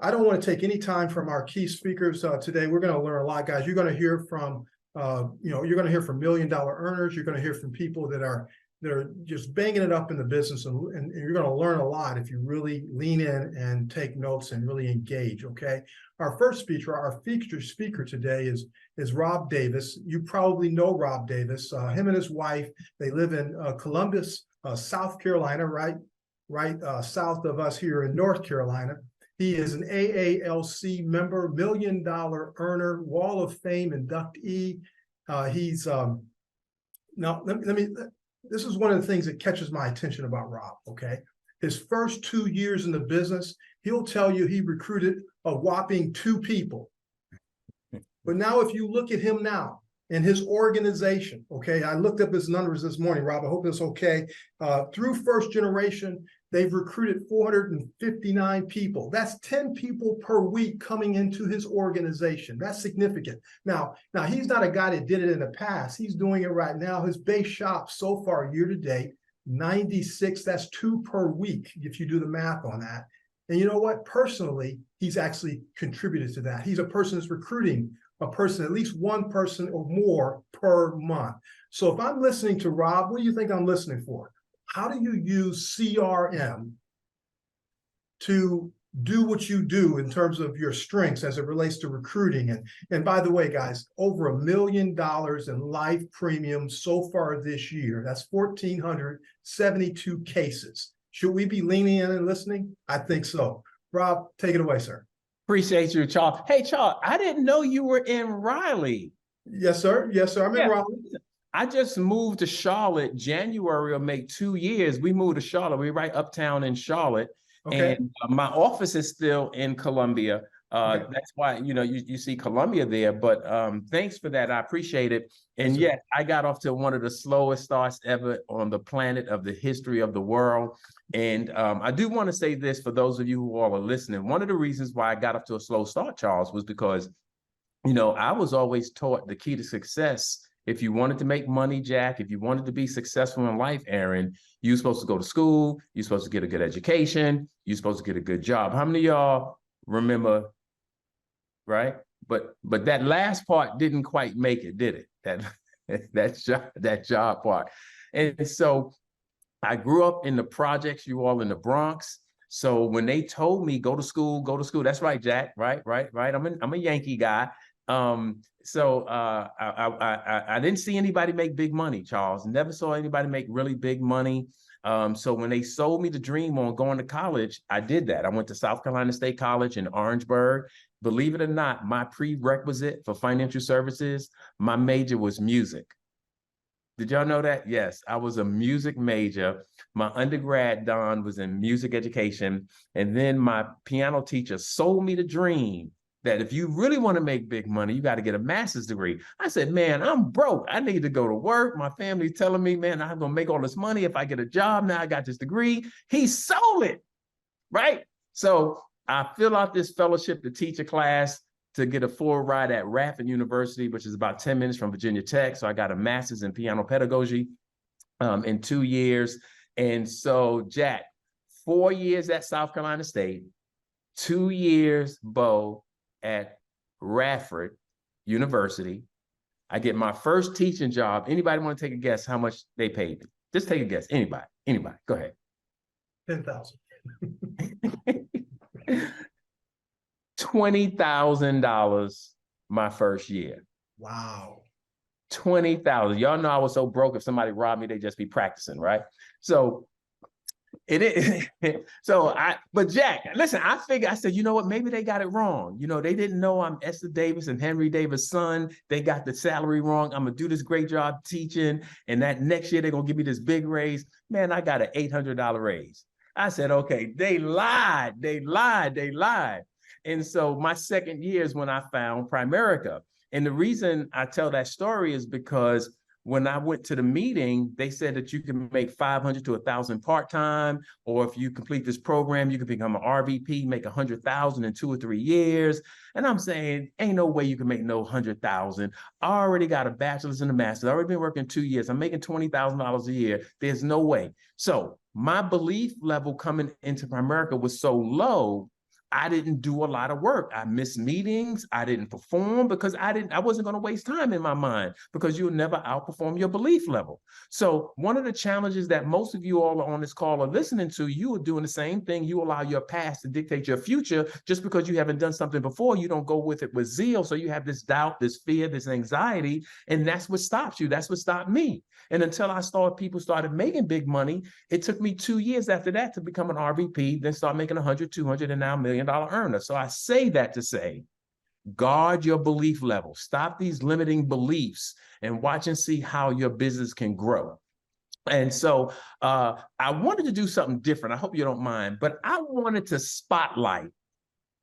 I don't want to take any time from our key speakers today. We're going to learn a lot, guys. You're going to hear from, you're going to hear from million-dollar earners. You're going to hear from people that are just banging it up in the business, and you're going to learn a lot if you really lean in and take notes and really engage. Okay. Our featured speaker today is Rob Davis. You probably know Rob Davis. Him and his wife, they live in Columbus, South Carolina, right south of us here in North Carolina. He is an AALC member, million-dollar earner, Wall of Fame inductee. He's now let me. This is one of the things that catches my attention about Rob. Okay, his first 2 years in the business, he'll tell you he recruited a whopping 2 people. But now, if you look at him now and his organization, okay, I looked up his numbers this morning, Rob. I hope it's okay. Through first generation, they've recruited 459 people. That's 10 people per week coming into his organization. That's significant. Now he's not a guy that did it in the past. He's doing it right now. His base shop so far year to date, 96. That's 2 per week if you do the math on that. And you know what? Personally, he's actually contributed to that. He's a person that's recruiting a person, at least one person or more per month. So if I'm listening to Rob, what do you think I'm listening for? How do you use CRM to do what you do in terms of your strengths as it relates to recruiting? And by the way, guys, over $1 million in life premiums so far this year. That's 1,472 cases. Should we be leaning in and listening? I think so. Rob, take it away, sir. Appreciate you, Charles. Hey, Charles, I didn't know you were in Raleigh. Yes, sir. Yes, sir. I'm in Raleigh. I just moved to Charlotte. January will make 2 years. We moved to Charlotte. We're right uptown in Charlotte. Okay. And my office is still in Columbia. Okay. That's why, you see Columbia there. But thanks for that. I appreciate it. And yes, I got off to one of the slowest starts ever on the planet of the history of the world. And I do want to say this for those of you who all are listening. One of the reasons why I got off to a slow start, Charles, was because, I was always taught the key to success. If you wanted to make money, Jack, if you wanted to be successful in life, Aaron, you're supposed to go to school. You're supposed to get a good education. You're supposed to get a good job. How many of y'all remember, right? But that last part didn't quite make it, did it? That job part. And so I grew up in the projects, you all in the Bronx. So when they told me go to school, that's right, Jack, right. I'm a Yankee guy. So I didn't see anybody make big money, Charles. Never saw anybody make really big money. So when they sold me the dream on going to college, I did that. I went to South Carolina State College in Orangeburg. Believe it or not, my prerequisite for financial services, my major was music. Did y'all know that? Yes, I was a music major. My undergrad, Don, was in music education. And then my piano teacher sold me the dream that if you really want to make big money, you got to get a master's degree. I said, man, I'm broke. I need to go to work. My family's telling me, man, I'm going to make all this money if I get a job. Now I got this degree. He sold it, right? So I fill out this fellowship to teach a class to get a full ride at Raffin University, which is about 10 minutes from Virginia Tech. So I got a master's in piano pedagogy in 2 years. And so, Jack, 4 years at South Carolina State, 2 years, Bo, at Radford University. I get my first teaching job. Anybody want to take a guess how much they paid me? Just take a guess. Anybody. Go ahead. 10,000. $20,000 my first year. Wow. 20,000. Y'all know I was so broke. If somebody robbed me, they'd just be practicing, right? So it is. But Jack, listen, I said, you know what? Maybe they got it wrong. They didn't know I'm Esther Davis and Henry Davis' son. They got the salary wrong. I'm going to do this great job teaching. And that next year, they're going to give me this big raise. Man, I got an $800 raise. I said, okay, they lied. And so my second year is when I found Primerica. And the reason I tell that story is because when I went to the meeting, they said that you can make 500 to 1,000 part-time, or if you complete this program, you can become an RVP, make 100,000 in 2 or 3 years. And I'm saying, ain't no way you can make no 100,000. I already got a bachelor's and a master's. I've already been working 2 years. I'm making $20,000 a year. There's no way. So my belief level coming into Primerica was so low, I didn't do a lot of work. I missed meetings. I didn't perform because I wasn't going to waste time in my mind, because you'll never outperform your belief level. So one of the challenges that most of you all on this call are listening to, you are doing the same thing. You allow your past to dictate your future. Just because you haven't done something before, you don't go with it with zeal. So you have this doubt, this fear, this anxiety, and that's what stops you. That's what stopped me. And until people started making big money, it took me 2 years after that to become an RVP, then start making 100, 200, and now $1 million earner. So I say that to say, guard your belief level. Stop these limiting beliefs and watch and see how your business can grow. And so I wanted to do something different. I hope you don't mind, but I wanted to spotlight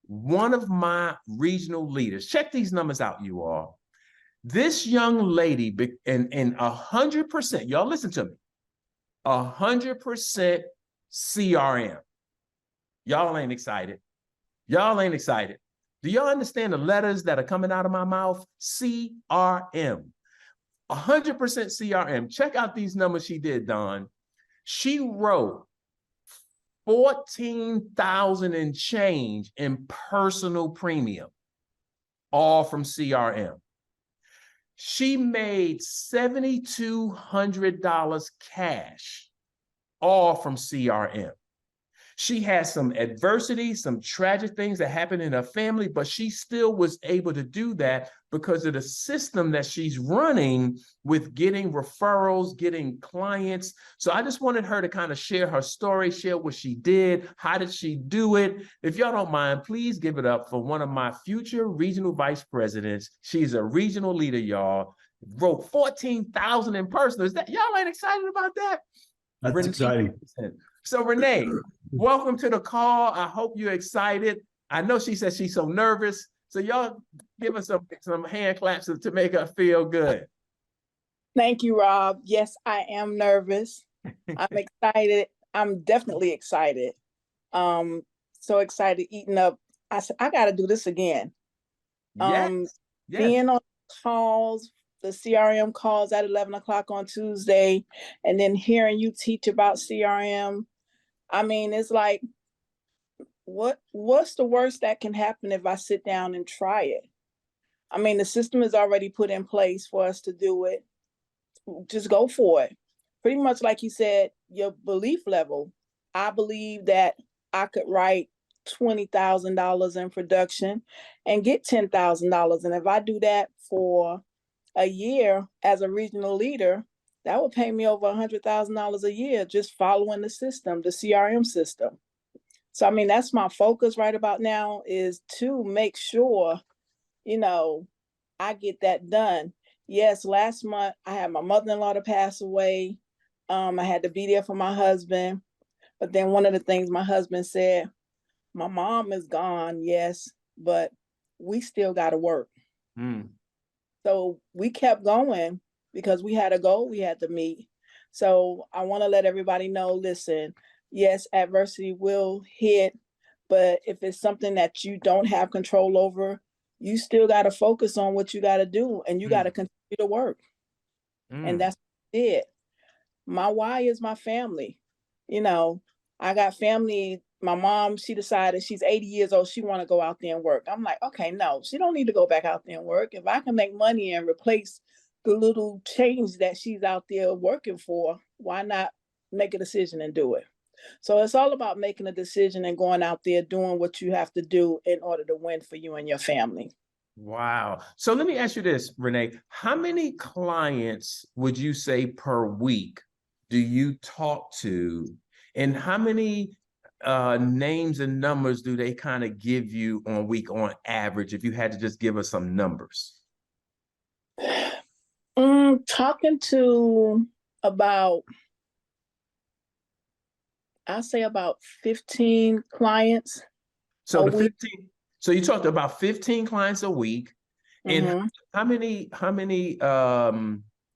one of my regional leaders. Check these numbers out, you all. This young lady, in 100%, y'all listen to me, 100% CRM. Y'all ain't excited. Y'all ain't excited. Do y'all understand the letters that are coming out of my mouth? CRM. 100% CRM. Check out these numbers she did, Don. She wrote 14,000 and change in personal premium, all from CRM. She made $7,200 cash, all from CRM. She had some adversity, some tragic things that happened in her family, but she still was able to do that because of the system that she's running with getting referrals, getting clients. So I just wanted her to kind of share her story, share what she did. How did she do it? If y'all don't mind, please give it up for one of my future regional vice presidents. She's a regional leader, y'all. Wrote 14,000 in person. Is that, y'all ain't excited about that? That's Renee, exciting. So Renee, welcome to the call. I hope you're excited. I know she said she's so nervous. So y'all give us some hand claps to make her feel good. Thank you, Rob. Yes, I am nervous. I'm excited. I'm definitely excited. So excited eating up. I said, I got to do this again. Yes. Being on calls, the CRM calls at 11 o'clock on Tuesday, and then hearing you teach about CRM. I mean, it's like, what's the worst that can happen if I sit down and try it? I mean, the system is already put in place for us to do it. Just go for it. Pretty much like you said, your belief level. I believe that I could write $20,000 in production and get $10,000. And if I do that for a year as a regional leader, that would pay me over $100,000 a year just following the system, the CRM system. So, I mean, that's my focus right about now, is to make sure, I get that done. Yes, last month I had my mother-in-law to pass away. I had to be there for my husband. But then one of the things my husband said, my mom is gone, yes, but we still got to work. So we kept going because we had a goal we had to meet. So I want to let everybody know, listen, yes, adversity will hit, but if it's something that you don't have control over, you still got to focus on what you got to do, and you got to continue to work. And that's it. My why is my family. I got family. My mom, she decided she's 80 years old. She want to go out there and work. I'm like, okay, no, she don't need to go back out there and work. If I can make money and replace the little change that she's out there working for, why not make a decision and do it? So it's all about making a decision and going out there, doing what you have to do in order to win for you and your family. Wow. So let me ask you this, Renee. How many clients would you say per week do you talk to? And how many names and numbers do they kind of give you on week on average, if you had to just give us some numbers? Talking to about, I'll say about 15 clients. So the 15, so you talked about 15 clients a week. And how many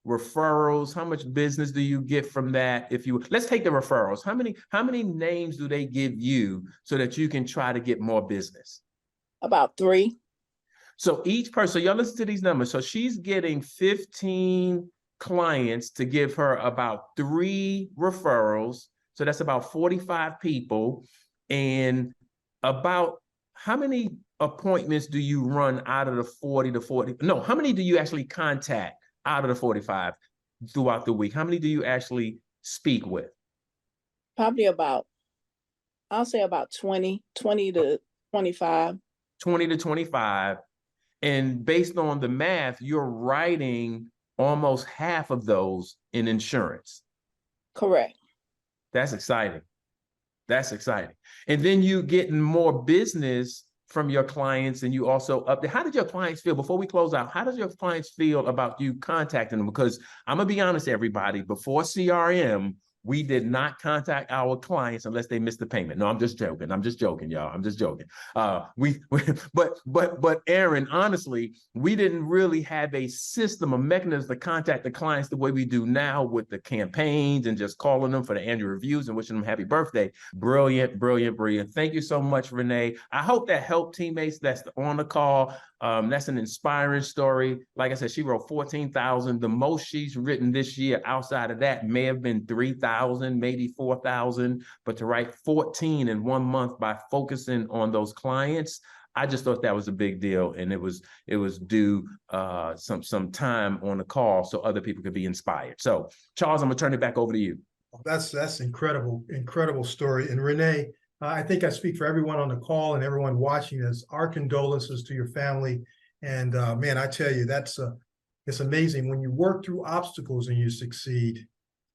referrals, how much business do you get from that? Let's take the referrals. How many names do they give you so that you can try to get more business? About 3. So each person, so y'all listen to these numbers. So she's getting 15 clients to give her about 3 referrals. So that's about 45 people, and about how many appointments do you run out of the 40 to 40? No, how many do you actually contact out of the 45 throughout the week? How many do you actually speak with? Probably about, I'll say about 20 to 25. 20 to 25. And based on the math, you're writing almost half of those in insurance. Correct. That's exciting. That's exciting. And then you getting more business from your clients, and you also up there. How did your clients feel before we close out? How does your clients feel about you contacting them? Because I'm gonna be honest, everybody, before CRM, we did not contact our clients unless they missed the payment. No, I'm just joking. I'm just joking, y'all. I'm just joking. But Aaron, honestly, we didn't really have a system, a mechanism to contact the clients the way we do now with the campaigns and just calling them for the annual reviews and wishing them happy birthday. Brilliant, brilliant, brilliant. Thank you so much, Renee. I hope that helped teammates that's on the call. That's an inspiring story. Like I said, she wrote 14,000. The most she's written this year outside of that may have been 3,000, maybe 4,000, but to write 14 in 1 month by focusing on those clients, I just thought that was a big deal, and it was due some time on the call so other people could be inspired. So, Charles, I'm gonna turn it back over to you. That's incredible, incredible story. And Renee, I think I speak for everyone on the call and everyone watching this. Our condolences to your family. And man, I tell you, it's amazing when you work through obstacles and you succeed.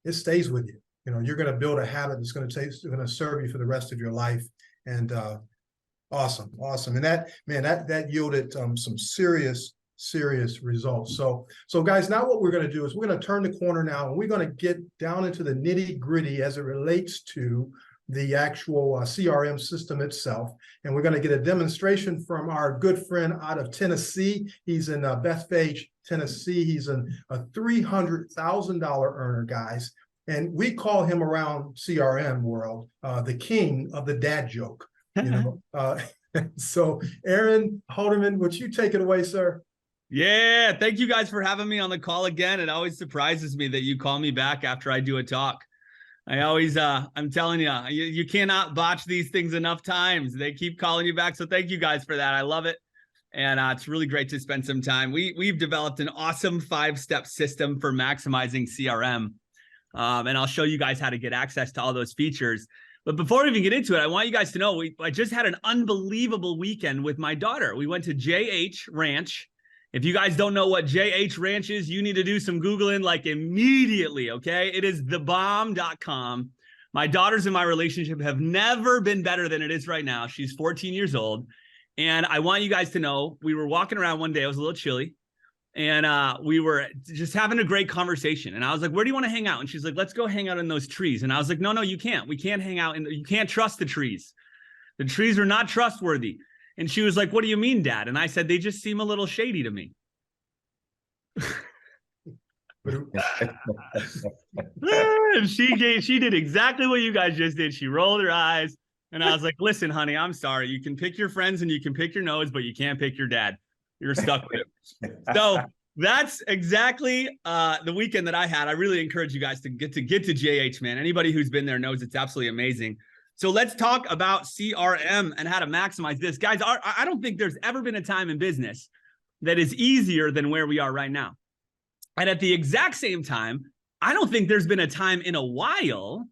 It stays with you. You know, you're going to build a habit that's going to serve you for the rest of your life. And awesome. And that yielded some serious results. So guys, now what we're going to do is we're going to turn the corner now, and we're going to get down into the nitty gritty as it relates to the actual CRM system itself. And we're going to get a demonstration from our good friend out of Tennessee. He's in Bethpage, Tennessee. He's a $300,000 earner, guys. And we call him around CRM world the king of the dad joke. You know, so Aaron Holderman, would you take it away, sir? Yeah, thank you guys for having me on the call again. It always surprises me that you call me back after I do a talk. I always, I'm telling you, you cannot botch these things enough times. They keep calling you back. So thank you guys for that. I love it. And it's really great to spend some time. We've developed an awesome 5-step system for maximizing CRM. And I'll show you guys how to get access to all those features. But before we even get into it, I want you guys to know, I just had an unbelievable weekend with my daughter. We went to JH Ranch. If you guys don't know what JH Ranch is, you need to do some Googling like immediately, okay? It is thebomb.com. My daughters and my relationship have never been better than it is right now. She's 14 years old. And I want you guys to know, we were walking around one day. It was a little chilly. And we were just having a great conversation. And I was like, where do you want to hang out? And she's like, let's go hang out in those trees. And I was like, no, you can't. We can't hang out. You can't trust the trees. The trees are not trustworthy. And she was like, what do you mean, Dad? And I said, they just seem a little shady to me. And she did exactly what you guys just did. She rolled her eyes. And I was like, listen, honey, I'm sorry. You can pick your friends and you can pick your nose, but you can't pick your dad. You're stuck with it. So that's exactly the weekend that I had. I really encourage you guys to get to JH, man. Anybody who's been there knows it's absolutely amazing. So let's talk about CRM and how to maximize this. Guys, I don't think there's ever been a time in business that is easier than where we are right now. And at the exact same time, I don't think there's been a time in a while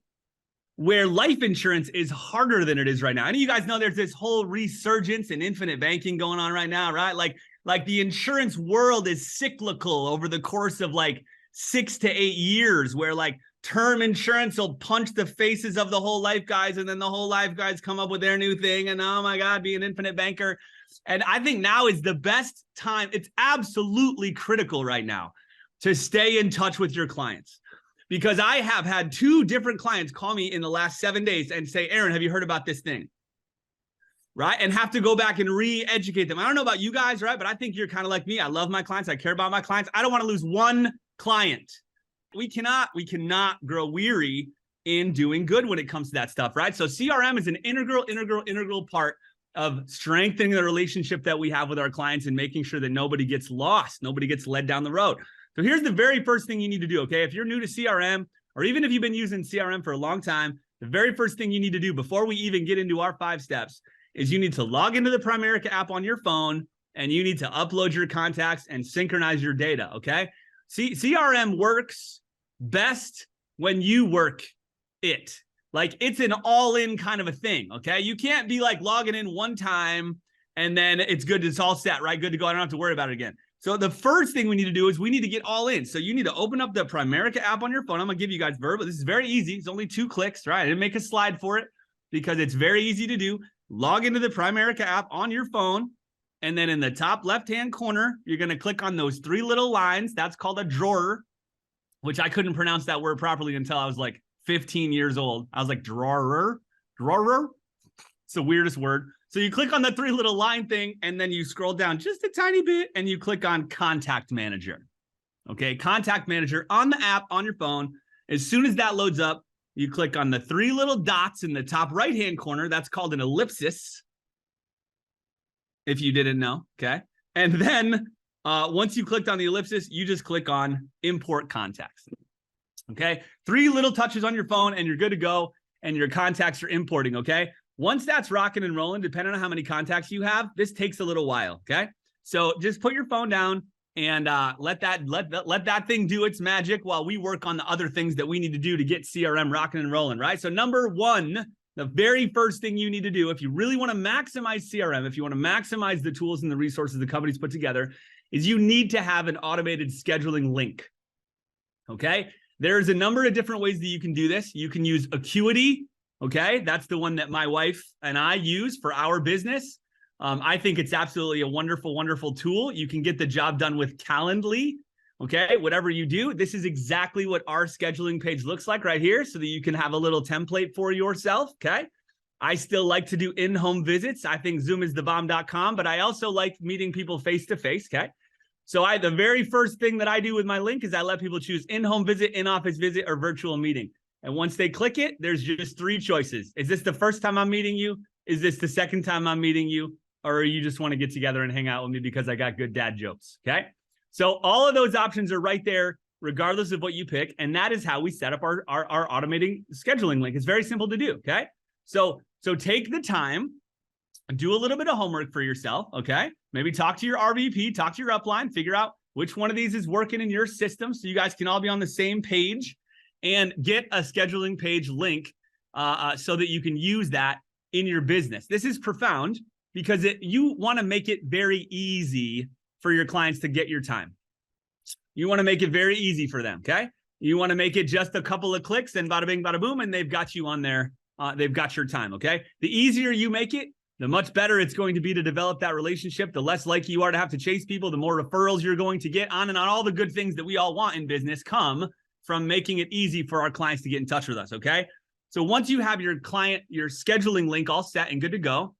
where life insurance is harder than it is right now. I know you guys know there's this whole resurgence in infinite banking going on right now, right? Like the insurance world is cyclical over the course of like 6 to 8 years, where like term insurance will punch the faces of the whole life guys, and then the whole life guys come up with their new thing, and oh my God, be an infinite banker. And I think now is the best time. It's absolutely critical right now to stay in touch with your clients, because I have had 2 different clients call me in the last 7 days and say, Aaron, have you heard about this thing? Right? And have to go back and re-educate them. I don't know about you guys, right? But I think you're kind of like me. I love my clients. I care about my clients. I don't want to lose one client. We cannot grow weary in doing good when it comes to that stuff, right? So CRM is an integral part of strengthening the relationship that we have with our clients and making sure that nobody gets lost, nobody gets led down the road. So here's the very first thing you need to do, okay? If you're new to CRM, or even if you've been using CRM for a long time, the very first thing you need to do before we even get into our 5 steps is you need to log into the Primerica app on your phone, and you need to upload your contacts and synchronize your data, okay? CRM works best when you work it. Like, it's an all-in kind of a thing, okay? You can't be like logging in one time and then it's good, it's all set, right? Good to go, I don't have to worry about it again. So the first thing we need to do is we need to get all in. So you need to open up the Primerica app on your phone. I'm gonna give you guys verbal. This is very easy. It's only 2 clicks, right? I didn't make a slide for it because it's very easy to do. Log into the Primerica app on your phone. And then in the top left-hand corner, you're gonna click on those 3 little lines. That's called a drawer, which I couldn't pronounce that word properly until I was like 15 years old. I was like, drawer. It's the weirdest word. So you click on the 3 little line thing, and then you scroll down just a tiny bit, and you click on Contact Manager. Okay, Contact Manager on the app on your phone. As soon as that loads up, you click on the 3 little dots in the top right-hand corner. That's called an ellipsis, if you didn't know, okay? And then once you clicked on the ellipsis, you just click on Import Contacts. Okay, 3 little touches on your phone, and you're good to go, and your contacts are importing, okay? Once that's rocking and rolling, depending on how many contacts you have, this takes a little while, okay? So just put your phone down and let that thing do its magic while we work on the other things that we need to do to get CRM rocking and rolling, right? So number 1, the very first thing you need to do if you really want to maximize CRM, if you want to maximize the tools and the resources the company's put together, is you need to have an automated scheduling link, okay? There's a number of different ways that you can do this. You can use Acuity. Okay, that's the one that my wife and I use for our business. I think it's absolutely a wonderful, wonderful tool. You can get the job done with Calendly. Okay, whatever you do, this is exactly what our scheduling page looks like right here so that you can have a little template for yourself. Okay, I still like to do in-home visits. I think zoomisthebomb.com, but I also like meeting people face-to-face. Okay, so the very first thing that I do with my link is I let people choose in-home visit, in-office visit, or virtual meeting. And once they click it, there's just 3 choices. Is this the first time I'm meeting you? Is this the second time I'm meeting you? Or you just want to get together and hang out with me because I got good dad jokes, okay? So all of those options are right there, regardless of what you pick. And that is how we set up our automating scheduling link. It's very simple to do, okay? So take the time, do a little bit of homework for yourself, okay? Maybe talk to your RVP, talk to your upline, figure out which one of these is working in your system so you guys can all be on the same page. And get a scheduling page link so that you can use that in your business. This is profound because you want to make it very easy for your clients to get your time. You want to make it very easy for them, okay? You want to make it just a couple of clicks and bada bing, bada boom, and they've got you on there. They've got your time, okay? The easier you make it, the much better it's going to be to develop that relationship. The less likely you are to have to chase people, the more referrals you're going to get on and on. All the good things that we all want in business come from making it easy for our clients to get in touch with us, okay? So once you have your scheduling link all set and good to go,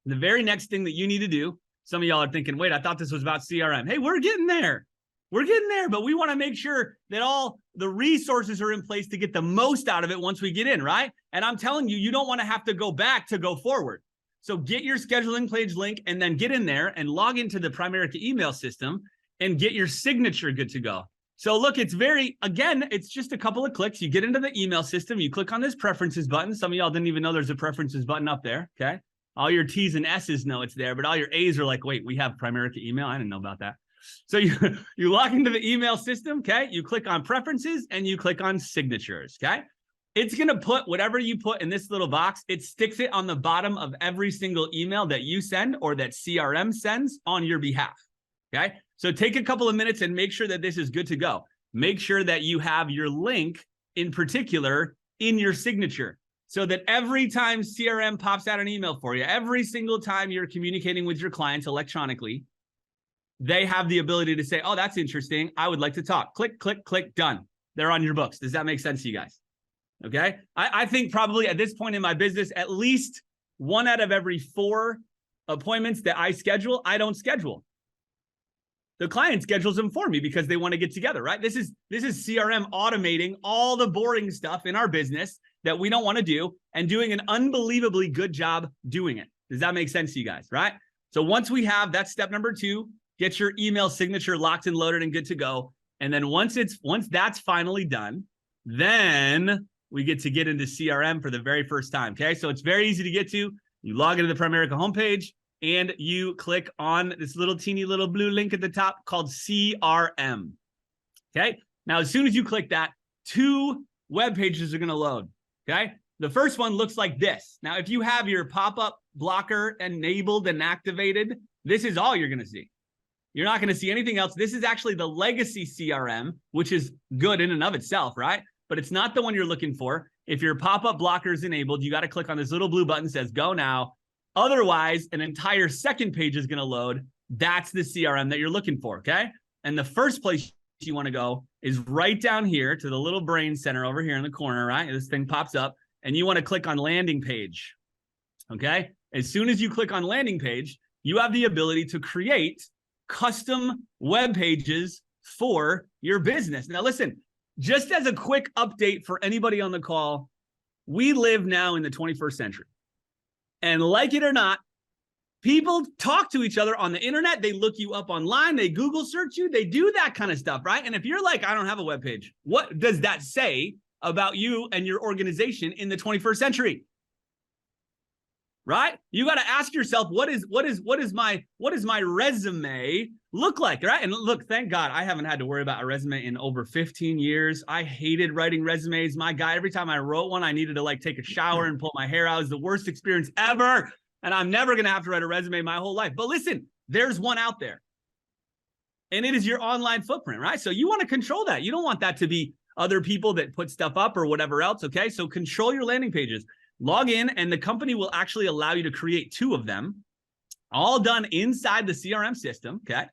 the very next thing that you need to do, some of y'all are thinking, wait, I thought this was about CRM. Hey, we're getting there. We're getting there, but we want to make sure that all the resources are in place to get the most out of it once we get in, right? And I'm telling you, you don't want to have to go back to go forward. So get your scheduling page link and then get in there and log into the Primerica email system and get your signature good to go. So look, it's just a couple of clicks. You get into the email system, you click on this preferences button. Some of y'all didn't even know there's a preferences button up there, okay? All your T's and S's know it's there, but all your A's are like, wait, we have Primerica email? I didn't know about that. So you log into the email system, okay? You click on preferences and you click on signatures, okay? It's gonna put whatever you put in this little box, it sticks it on the bottom of every single email that you send or that CRM sends on your behalf, okay? So take a couple of minutes and make sure that this is good to go. Make sure that you have your link in particular in your signature so that every time CRM pops out an email for you, every single time you're communicating with your clients electronically, they have the ability to say, oh, that's interesting. I would like to talk. Click, click, click, done. They're on your books. Does that make sense to you guys? Okay. I think probably at this point in my business, at least 1 out of every 4 appointments that I schedule, I don't schedule. The client schedules them for me because they want to get together, right? This is CRM automating all the boring stuff in our business that we don't want to do and doing an unbelievably good job doing it. Does that make sense to you guys, right? So once we have, that's step number 2, get your email signature locked and loaded and good to go. And then once that's finally done, then we get into CRM for the very first time, okay? So it's very easy to get to. You log into the Primerica homepage and you click on this little teeny little blue link at the top called CRM. Okay. Now, as soon as you click that, 2 web pages are going to load. Okay. The first one looks like this. Now, if you have your pop-up blocker enabled and activated, this is all you're going to see. You're not going to see anything else. This is actually the legacy CRM, which is good in and of itself, right? But it's not the one you're looking for. If your pop-up blocker is enabled, you got to click on this little blue button that says go now. Otherwise, an entire second page is going to load. That's the CRM that you're looking for, okay? And the first place you want to go is right down here to the little brain center over here in the corner, right? This thing pops up and you want to click on landing page, okay? As soon as you click on landing page, you have the ability to create custom web pages for your business. Now, listen, just as a quick update for anybody on the call, we live now in the 21st century. And like it or not, people talk to each other on the internet. They look you up online. They Google search you. They do that kind of stuff, right? And if you're like, I don't have a web page, what does that say about you and your organization in the 21st century? Right? You got to ask yourself, what is my resume look like, right? And look, thank God I haven't had to worry about a resume in over 15 years. I hated writing resumes. My guy, every time I wrote one, I needed to like take a shower and pull my hair out. It was the worst experience ever. And I'm never going to have to write a resume my whole life. But listen, there's one out there. And it is your online footprint, right? So you want to control that. You don't want that to be other people that put stuff up or whatever else, okay? So control your landing pages. Log in, and the company will actually allow you to create 2 of them, all done inside the CRM system, okay?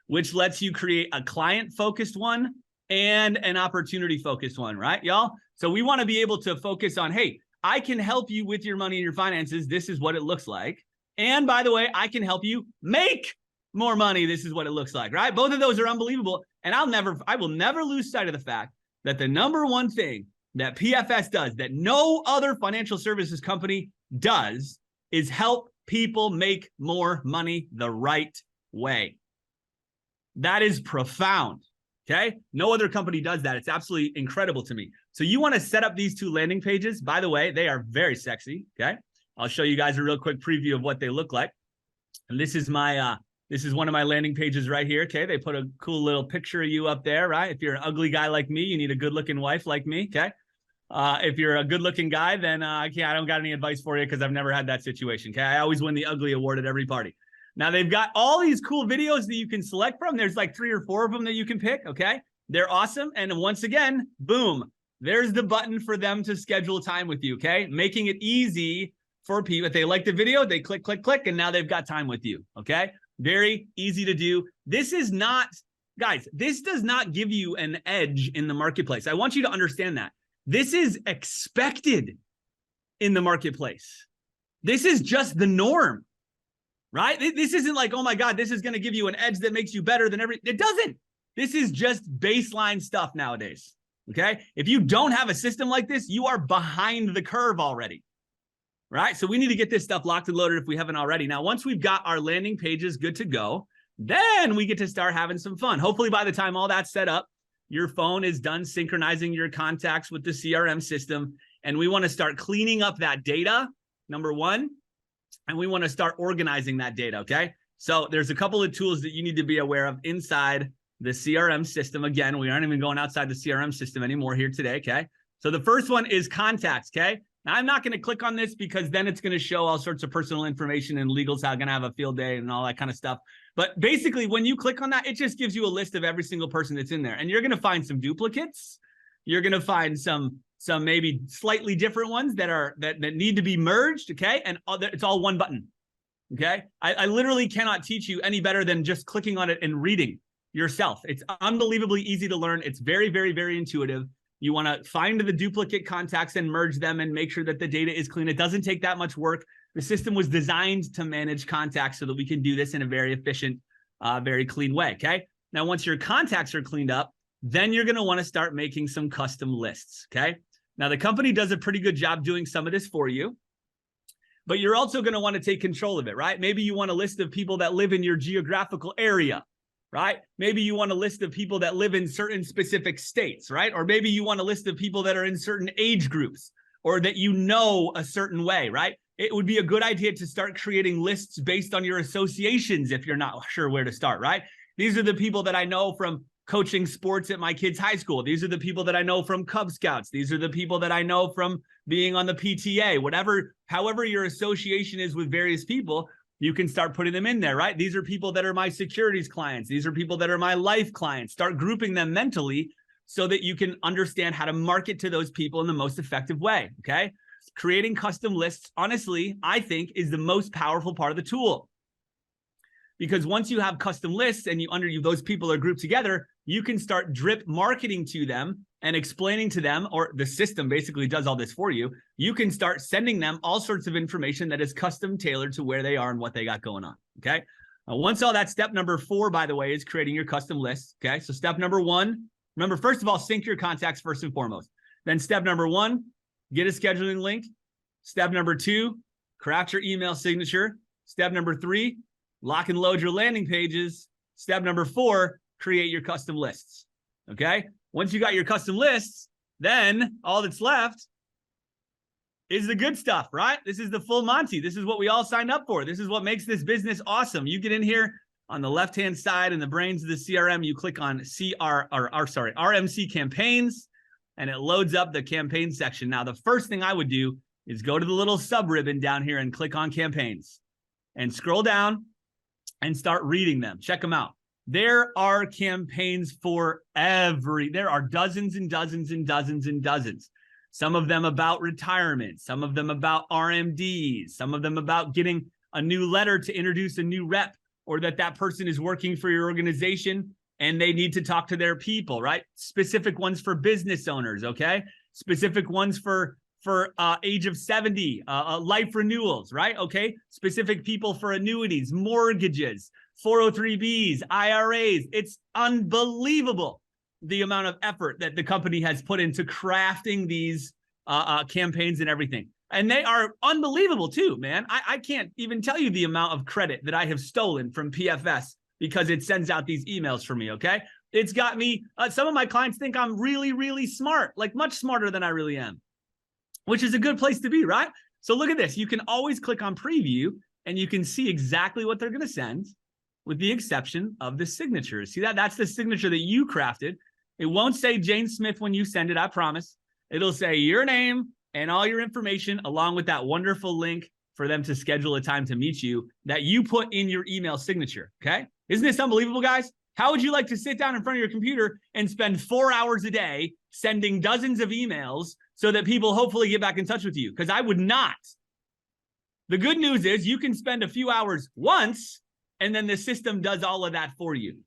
Which lets you create a client-focused one and an opportunity-focused one, right, y'all? So we want to be able to focus on, hey, I can help you with your money and your finances. This is what it looks like. And by the way, I can help you make more money. This is what it looks like, right? Both of those are unbelievable. And I will never lose sight of the fact that the number one thing that PFS does, that no other financial services company does, is help people make more money the right way. That is profound, okay? No other company does that. It's absolutely incredible to me. So you want to set up these 2 landing pages. By the way, they are very sexy, okay? I'll show you guys a real quick preview of what they look like. And this is my this is one of my landing pages right here, okay? They put a cool little picture of you up there, right? If you're an ugly guy like me, you need a good-looking wife like me, okay? If you're a good-looking guy, then I don't got any advice for you because I've never had that situation, okay? I always win the ugly award at every party. Now, they've got all these cool videos that you can select from. There's like 3 or 4 of them that you can pick, okay? They're awesome. And once again, boom, there's the button for them to schedule time with you, okay? Making it easy for people. If they like the video, they click, click, click, and now they've got time with you, okay? Very easy to do. This is not, guys, this does not give you an edge in the marketplace. I want you to understand that. This is expected in the marketplace. This is just the norm, right? This isn't like, oh my God, this is going to give you an edge that makes you better than it doesn't. This is just baseline stuff nowadays, okay? If you don't have a system like this, you are behind the curve already, right? So we need to get this stuff locked and loaded if we haven't already. Now, once we've got our landing pages good to go, then we get to start having some fun. Hopefully by the time all that's set up, your phone is done synchronizing your contacts with the CRM system. And we want to start cleaning up that data, number one. And we want to start organizing that data, okay? So there's a couple of tools that you need to be aware of inside the CRM system. Again, we aren't even going outside the CRM system anymore here today, okay? So the first one is contacts, okay? Now, I'm not going to click on this because then it's going to show all sorts of personal information and legal's going to have a field day and all that kind of stuff. But basically, when you click on that, it just gives you a list of every single person that's in there. And you're going to find some duplicates. You're going to find some maybe slightly different ones that need to be merged, okay? And it's all one button, okay? I literally cannot teach you any better than just clicking on it and reading yourself. It's unbelievably easy to learn. It's very, very, very intuitive. You want to find the duplicate contacts and merge them and make sure that the data is clean. It doesn't take that much work. The system was designed to manage contacts so that we can do this in a very efficient, very clean way, okay? Now, once your contacts are cleaned up, then you're going to want to start making some custom lists, okay? Now, the company does a pretty good job doing some of this for you, but you're also going to want to take control of it, right? Maybe you want a list of people that live in your geographical area, right? Maybe you want a list of people that live in certain specific states, right? Or maybe you want a list of people that are in certain age groups or that you know a certain way, right? it would be a good idea to start creating lists based on your associations if you're not sure where to start, right? These are the people that I know from coaching sports at my kids' high school. These are the people that I know from Cub Scouts. These are the people that I know from being on the PTA, whatever, however your association is with various people, you can start putting them in there, right? These are people that are my securities clients. These are people that are my life clients. Start grouping them mentally so that you can understand how to market to those people in the most effective way, okay? Creating custom lists, honestly, I think is the most powerful part of the tool. Because once you have custom lists and those people are grouped together, you can start drip marketing to them and explaining to them, or the system basically does all this for you. You can start sending them all sorts of information that is custom tailored to where they are and what they got going on, okay? Once all that, step number 4, by the way, is creating your custom list, okay? So step number 1, remember, first of all, sync your contacts first and foremost. Then step number 1, get a scheduling link. Step number 2, craft your email signature. Step number 3, lock and load your landing pages. Step number 4, create your custom lists, okay? Once you got your custom lists, then all that's left is the good stuff, right? This is the full Monty. This is what we all signed up for. This is what makes this business awesome. You get in here on the left-hand side in the brains of the CRM, you click on RMC campaigns, and it loads up the campaign section. Now, the first thing I would do is go to the little sub ribbon down here and click on campaigns and scroll down and start reading them. Check them out. There are campaigns for there are dozens and dozens and dozens and dozens. Some of them about retirement, some of them about RMDs, some of them about getting a new letter to introduce a new rep, or that person is working for your organization and they need to talk to their people, right? Specific ones for business owners, okay? Specific ones for age of 70, life renewals, right? Okay. Specific people for annuities, mortgages, 403Bs, IRAs. It's unbelievable the amount of effort that the company has put into crafting these campaigns and everything. And they are unbelievable too, man. I can't even tell you the amount of credit that I have stolen from PFS because it sends out these emails for me, okay? It's got me, some of my clients think I'm really, really smart, like much smarter than I really am, which is a good place to be, right? So look at this. You can always click on preview and you can see exactly what they're going to send with the exception of the signatures. See that? That's the signature that you crafted. It won't say Jane Smith when you send it, I promise. It'll say your name and all your information along with that wonderful link for them to schedule a time to meet you that you put in your email signature, okay? Isn't this unbelievable, guys? How would you like to sit down in front of your computer and spend 4 hours a day sending dozens of emails so that people hopefully get back in touch with you? Because I would not. The good news is you can spend a few hours once, and then the system does all of that for you.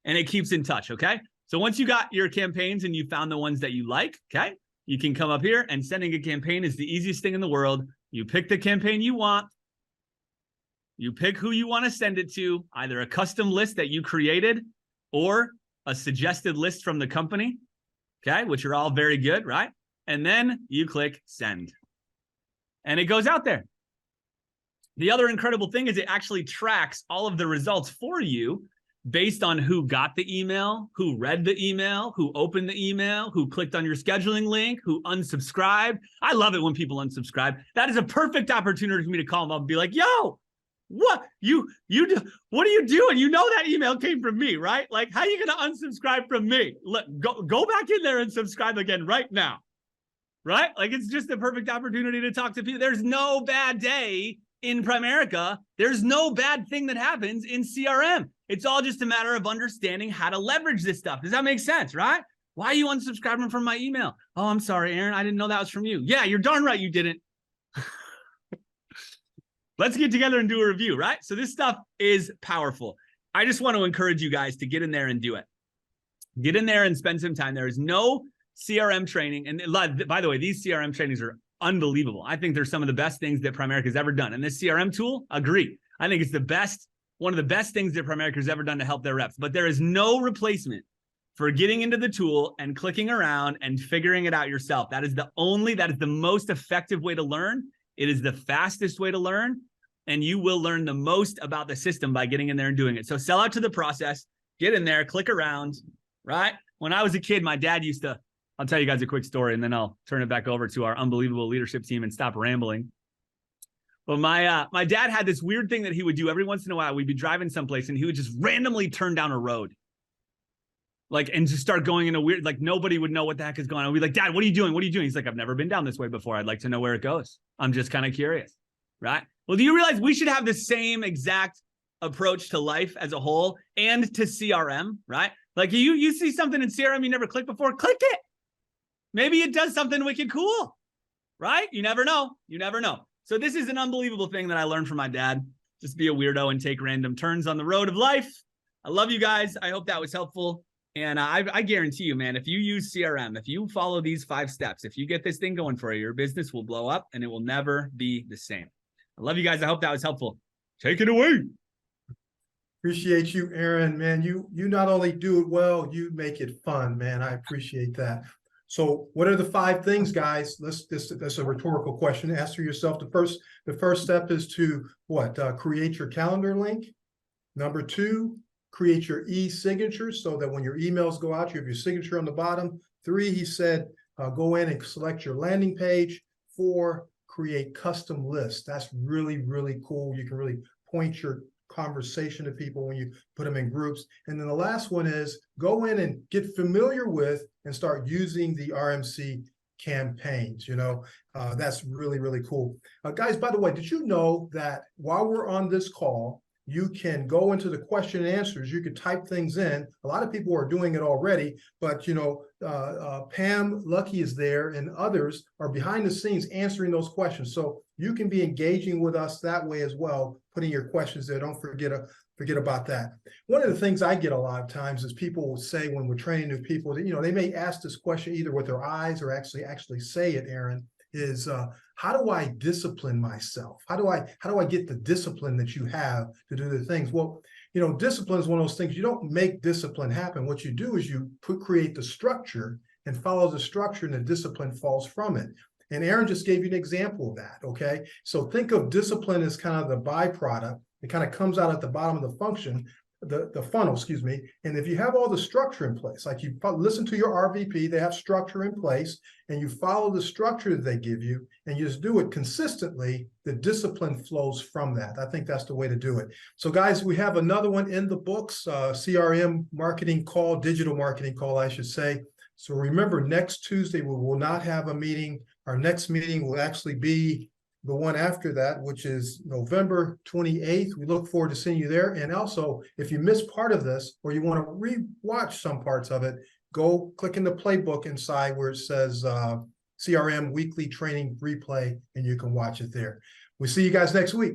And it keeps in touch, okay? So once you got your campaigns and you found the ones that you like, okay, you can come up here, and sending a campaign is the easiest thing in the world. You pick the campaign you want. You pick who you want to send it to, either a custom list that you created or a suggested list from the company, okay, which are all very good, right? And then you click send. And it goes out there. The other incredible thing is it actually tracks all of the results for you based on who got the email, who read the email, who opened the email, who clicked on your scheduling link, who unsubscribed. I love it when people unsubscribe. That is a perfect opportunity for me to call them up and be like, yo, what are you doing? You know that email came from me, right? Like, how are you going to unsubscribe from me? Look, go back in there and subscribe again right now, right? Like, it's just a perfect opportunity to talk to people. There's no bad day in Primerica. There's no bad thing that happens in CRM. It's all just a matter of understanding how to leverage this stuff. Does that make sense, right? Why are you unsubscribing from my email? Oh, I'm sorry, Aaron. I didn't know that was from you. Yeah, you're darn right you didn't. Let's get together and do a review, right? So this stuff is powerful. I just want to encourage you guys to get in there and do it. Get in there and spend some time. There is no CRM training. And by the way, these CRM trainings are unbelievable. I think they're some of the best things that Primerica has ever done. And this CRM tool, agree. I think it's the best, one of the best things that Primerica has ever done to help their reps. But there is no replacement for getting into the tool and clicking around and figuring it out yourself. That is the most effective way to learn. It is the fastest way to learn, and you will learn the most about the system by getting in there and doing it. So sell out to the process, get in there, click around, right? When I was a kid, my dad used to, I'll tell you guys a quick story and then I'll turn it back over to our unbelievable leadership team and stop rambling. But my dad had this weird thing that he would do every once in a while. We'd be driving someplace and he would just randomly turn down a road. Like, and just start going in a weird, like nobody would know what the heck is going on. We'd be like, Dad, what are you doing? What are you doing? He's like, I've never been down this way before. I'd like to know where it goes. I'm just kind of curious. Right. Well, do you realize we should have the same exact approach to life as a whole and to CRM, right? Like you see something in CRM you never clicked before, click it. Maybe it does something wicked cool, right? You never know. You never know. So this is an unbelievable thing that I learned from my dad. Just be a weirdo and take random turns on the road of life. I love you guys. I hope that was helpful. And I guarantee you, man, if you use CRM, if you follow these 5 steps, if you get this thing going for you, your business will blow up and it will never be the same. I love you guys. I hope that was helpful. Take it away. Appreciate you, Aaron, man. You not only do it well, you make it fun, man. I appreciate that. So what are the 5 things, guys? That's a rhetorical question. Answer yourself. The first step is to what? Create your calendar link. Number 2, create your e-signature so that when your emails go out, you have your signature on the bottom. 3, he said, go in and select your landing page. 4, create custom lists. That's really, really cool. You can really point your conversation to people when you put them in groups. And then the last one is go in and get familiar with and start using the RMC campaigns. That's really, really cool. Guys, by the way, did you know that while we're on this call, you can go into the question and answers. You can type things in. A lot of people are doing it already, but Pam Lucky is there and others are behind the scenes answering those questions. So you can be engaging with us that way as well, putting your questions there. Don't forget about that. One of the things I get a lot of times is people will say when we're training new people that, they may ask this question either with their eyes or actually say it, Aaron, is how do I discipline myself? How do I get the discipline that you have to do the things? Well, discipline is one of those things. You don't make discipline happen. What you do is you create the structure and follow the structure, and the discipline falls from it. And Aaron just gave you an example of that. Okay, so think of discipline as kind of the byproduct. It kind of comes out at the bottom of the function, the funnel, excuse me. And if you have all the structure in place, like you listen to your RVP, they have structure in place, and you follow the structure that they give you, and you just do it consistently, the discipline flows from that. I think that's the way to do it. So guys, we have another one in the books, CRM marketing call, digital marketing call, I should say. So remember, next Tuesday, we will not have a meeting. Our next meeting will actually be the one after that, which is November 28th. We look forward to seeing you there. And also, if you missed part of this or you want to re-watch some parts of it, go click in the playbook inside where it says CRM weekly training replay, and you can watch it there. We'll see you guys next week.